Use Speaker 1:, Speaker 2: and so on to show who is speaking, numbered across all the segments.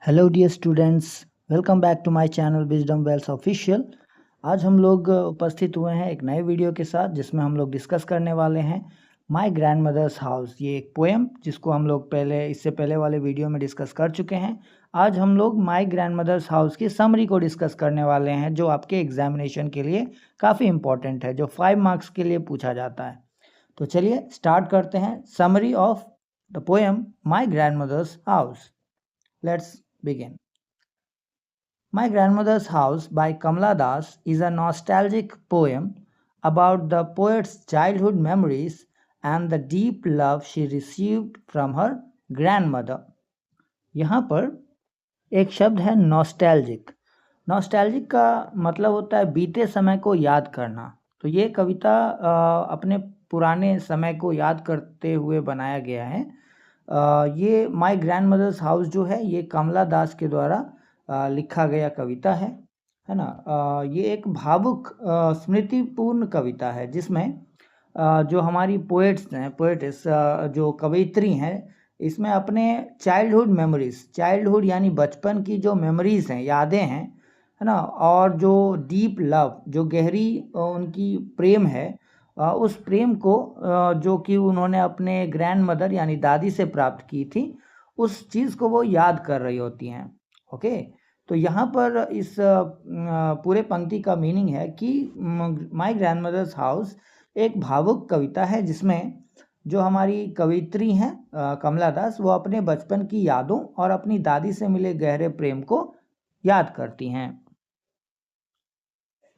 Speaker 1: Hello dear students, welcome back to my channel wisdom wells official. आज हम लोग उपस्थित हुए हैं एक नए वीडियो के साथ जिसमें हम लोग डिस्कस करने वाले हैं माय ग्रैंडमदर्स हाउस। ये एक पोएम जिसको हम लोग इससे पहले वाले वीडियो में डिस्कस कर चुके हैं। आज हम लोग माय ग्रैंडमदर्स हाउस की समरी को डिस्कस करने वाले हैं जो आपके एग्जामिनेशन के लिए काफ़ी इंपॉर्टेंट है, जो 5 मार्क्स के लिए पूछा जाता है। तो चलिए स्टार्ट करते हैं। Summary of the poem my grandmother's house. Let's begin. My Grandmother's House by Kamala Das is a nostalgic poem about the poet's childhood memories and the deep love she received from her grandmother. यहाँ पर एक शब्द है nostalgic. Nostalgic का मतलब होता है बीते समय को याद करना। तो ये कविता अपने पुराने समय को याद करते हुए बनाया गया है। ये माय ग्रैंडमदर्स हाउस जो है ये कमला दास के द्वारा लिखा गया कविता है ना। ये एक भावुक स्मृतिपूर्ण कविता है जिसमें जो हमारी पोएट्स जो कवयित्री हैं, इसमें अपने चाइल्डहुड मेमोरीज, चाइल्डहुड यानी बचपन की जो मेमोरीज हैं, यादें हैं, है ना, और जो डीप लव, जो गहरी उनकी प्रेम है, उस प्रेम को जो कि उन्होंने अपने ग्रैंड मदर यानी दादी से प्राप्त की थी, उस चीज़ को वो याद कर रही होती हैं। ओके, तो यहाँ पर इस पूरे पंक्ति का मीनिंग है कि माय ग्रैंडमदर्स हाउस एक भावुक कविता है जिसमें जो हमारी कवयित्री हैं कमला दास, वो अपने बचपन की यादों और अपनी दादी से मिले गहरे प्रेम को याद करती हैं।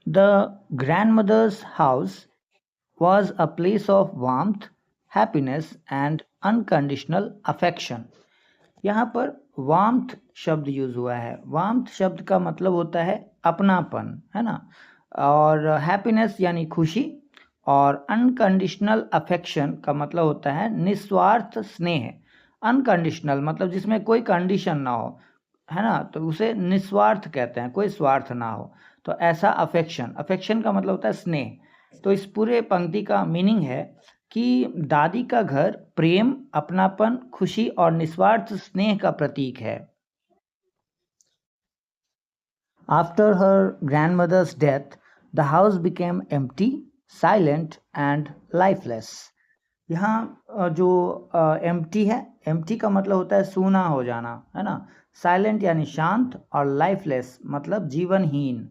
Speaker 1: The grandmother's house was a place of warmth, happiness and unconditional affection. यहाँ पर warmth शब्द यूज हुआ है। warmth शब्द का मतलब होता है अपनापन, है ना, और happiness यानी खुशी, और unconditional affection का मतलब होता है निस्वार्थ स्नेह। unconditional मतलब जिसमें कोई कंडीशन ना हो, है ना, तो उसे निस्वार्थ कहते हैं, कोई स्वार्थ ना हो। तो ऐसा अफेक्शन का मतलब होता है स्नेह। तो इस पूरे पंक्ति का मीनिंग है कि दादी का घर प्रेम, अपनापन, खुशी और निस्वार्थ स्नेह का प्रतीक है। After her grandmother's death, the house became empty, silent and lifeless. यहाँ जो एम्प्टी है, एम्प्टी का मतलब होता है सूना हो जाना, है ना। साइलेंट यानी शांत, और लाइफलेस मतलब जीवनहीन।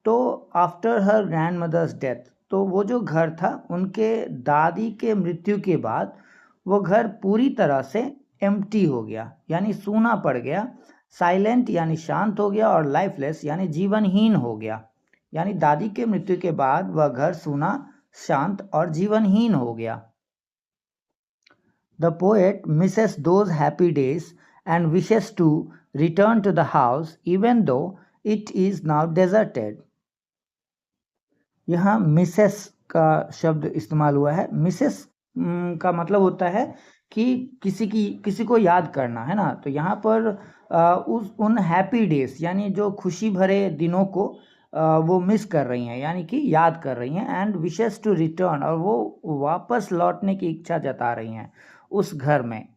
Speaker 1: तो after her grand mother's death, तो वो जो घर था उनके दादी के मृत्यु के बाद वो घर पूरी तरह से एम्प्टी हो गया, यानी सूना पड़ गया। साइलेंट यानी शांत हो गया, और लाइफलेस यानी जीवनहीन हो गया। यानी दादी के मृत्यु के बाद वह घर सूना, शांत और जीवनहीन हो गया। The poet misses those happy days and wishes to return to the house even though it is now deserted. यहाँ मिसेस का शब्द इस्तेमाल हुआ है। मिसेस का मतलब होता है कि किसी को याद करना, है ना। तो यहाँ पर उन हैप्पी डेज यानी जो खुशी भरे दिनों को वो मिस कर रही हैं, यानी कि याद कर रही हैं। एंड विशेस टू रिटर्न, और वो वापस लौटने की इच्छा जता रही हैं उस घर में,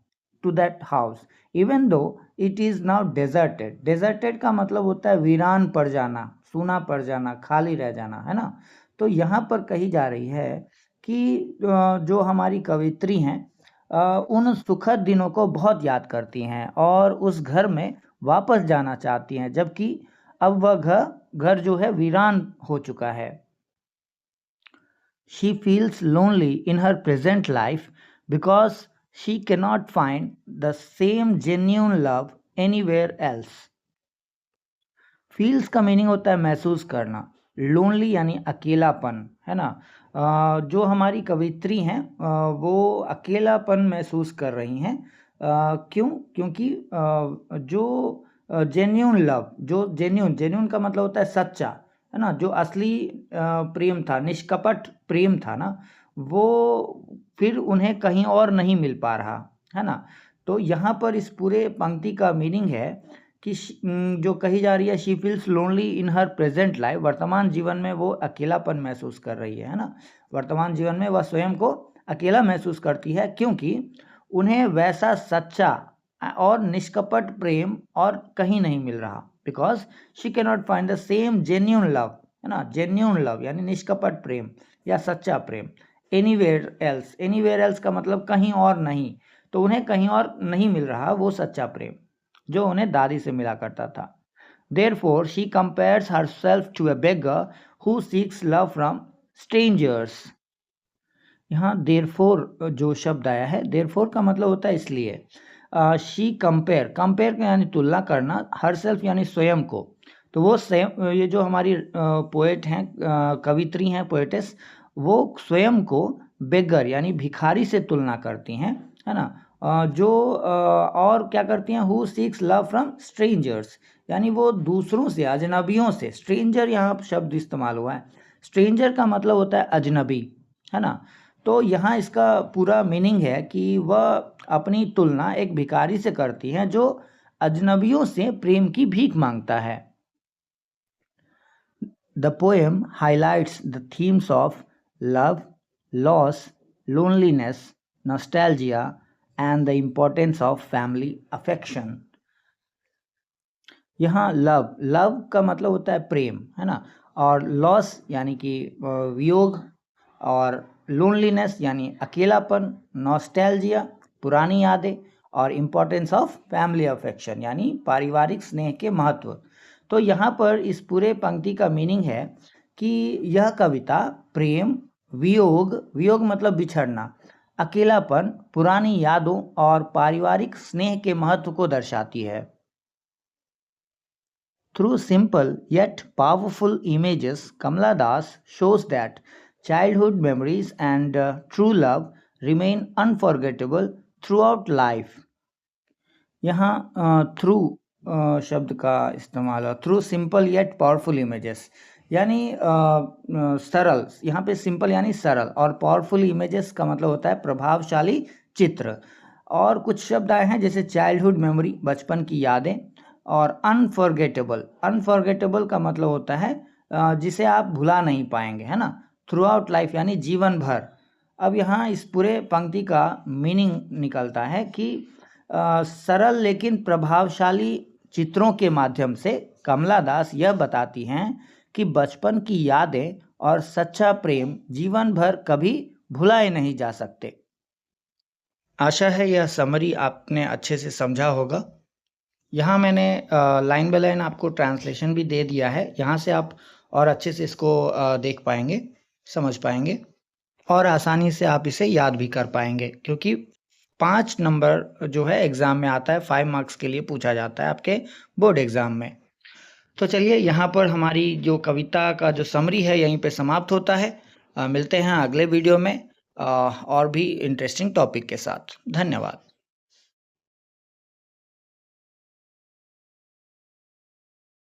Speaker 1: to that house, even though it is now deserted. Deserted का मतलब होता है वीरान पड़ जाना, सूना पड़ जाना, खाली रह जाना, है ना। तो यहाँ पर कही जा रही है कि जो हमारी कवयित्री हैं उन सुखद दिनों को बहुत याद करती हैं और उस घर में वापस जाना चाहती हैं, जबकि अब वह घर जो है वीरान हो चुका है। She feels lonely in her present life because she cannot find the same genuine love anywhere else. Feels का मीनिंग होता है महसूस करना, लोनली यानी अकेलापन, है ना। जो हमारी कवयित्री हैं वो अकेलापन महसूस कर रही हैं। क्यों? क्योंकि जो जेन्यून लव, जो जेन्यून का मतलब होता है सच्चा, है ना, जो असली प्रेम था, निष्कपट प्रेम था ना, वो फिर उन्हें कहीं और नहीं मिल पा रहा, है ना। तो यहाँ पर इस पूरे पंक्ति का मीनिंग है कि जो कही जा रही है, she feels lonely in her present life, वर्तमान जीवन में वो अकेलापन महसूस कर रही है ना। वर्तमान जीवन में वह स्वयं को अकेला महसूस करती है क्योंकि उन्हें वैसा सच्चा, और निष्कपट प्रेम और कहीं नहीं मिल रहा, because she can not find the same genuine love, है ना, जेन्यून लव यानी निष्कपट प्रेम या सच्चा प्रेम, एनीवेयर एल्स का मतलब कहीं और नहीं, तो उन्हें कहीं और नहीं मिल रहा वो सच्चा प्रेम जो उन्हें दादी से मिला करता था। Therefore, she compares herself to a beggar who seeks love from strangers. यहाँ therefore जो शब्द आया है, therefore का मतलब होता है इसलिए। she compare यानी तुलना करना, herself यानी स्वयं को, तो वो स्वयं, ये जो हमारी पोएट हैं, कवित्री हैं, पोएटेस, वो स्वयं को बेगर यानी भिखारी से तुलना करती हैं, है ना, जो और क्या करती हैं, who seeks love from strangers यानी वो दूसरों से, अजनबियों से, स्ट्रेंजर यहाँ शब्द इस्तेमाल हुआ है, स्ट्रेंजर का मतलब होता है अजनबी, है ना, तो यहाँ इसका पूरा मीनिंग है कि वह अपनी तुलना एक भिखारी से करती हैं जो अजनबियों से प्रेम की भीख मांगता है। The poem highlights the themes of love, loss, loneliness, nostalgia, and the importance of family affection. यहाँ लव का मतलब होता है प्रेम, है ना, और लॉस यानी कि वियोग, और लोनलीनेस यानी अकेलापन, नॉस्टैल्जिया पुरानी यादें, और इम्पोर्टेंस ऑफ फैमिली अफेक्शन यानी पारिवारिक स्नेह के महत्व। तो यहाँ पर इस पूरे पंक्ति का मीनिंग है कि यह कविता प्रेम, वियोग मतलब बिछड़ना, अकेलापन, पुरानी यादों और पारिवारिक स्नेह के महत्व को दर्शाती है। Through simple yet powerful images, Kamala Das shows that childhood memories and true love remain unforgettable throughout life. यहाँ थ्रू शब्द का इस्तेमाल है, through simple yet powerful images यानी सरल, यहाँ पे सिंपल यानी सरल, और पावरफुल इमेजेस का मतलब होता है प्रभावशाली चित्र। और कुछ शब्द आए हैं जैसे चाइल्डहुड मेमोरी बचपन की यादें, और अनफॉरगेटेबल का मतलब होता है जिसे आप भुला नहीं पाएंगे, है ना, थ्रू आउट लाइफ यानी जीवन भर। अब यहाँ इस पूरे पंक्ति का मीनिंग निकलता है कि सरल लेकिन प्रभावशाली चित्रों के माध्यम से कमला दास यह बताती हैं कि बचपन की यादें और सच्चा प्रेम जीवन भर कभी भुलाए नहीं जा सकते। आशा है यह समरी आपने अच्छे से समझा होगा। यहाँ मैंने लाइन बाय लाइन आपको ट्रांसलेशन भी दे दिया है, यहाँ से आप और अच्छे से इसको देख पाएंगे, समझ पाएंगे, और आसानी से आप इसे याद भी कर पाएंगे, क्योंकि 5 नंबर जो है एग्ज़ाम में आता है, 5 मार्क्स के लिए पूछा जाता है आपके बोर्ड एग्ज़ाम में। तो चलिए यहाँ पर हमारी जो कविता का जो समरी है यहीं पे समाप्त होता है। मिलते हैं अगले वीडियो में और भी इंटरेस्टिंग टॉपिक के साथ। धन्यवाद।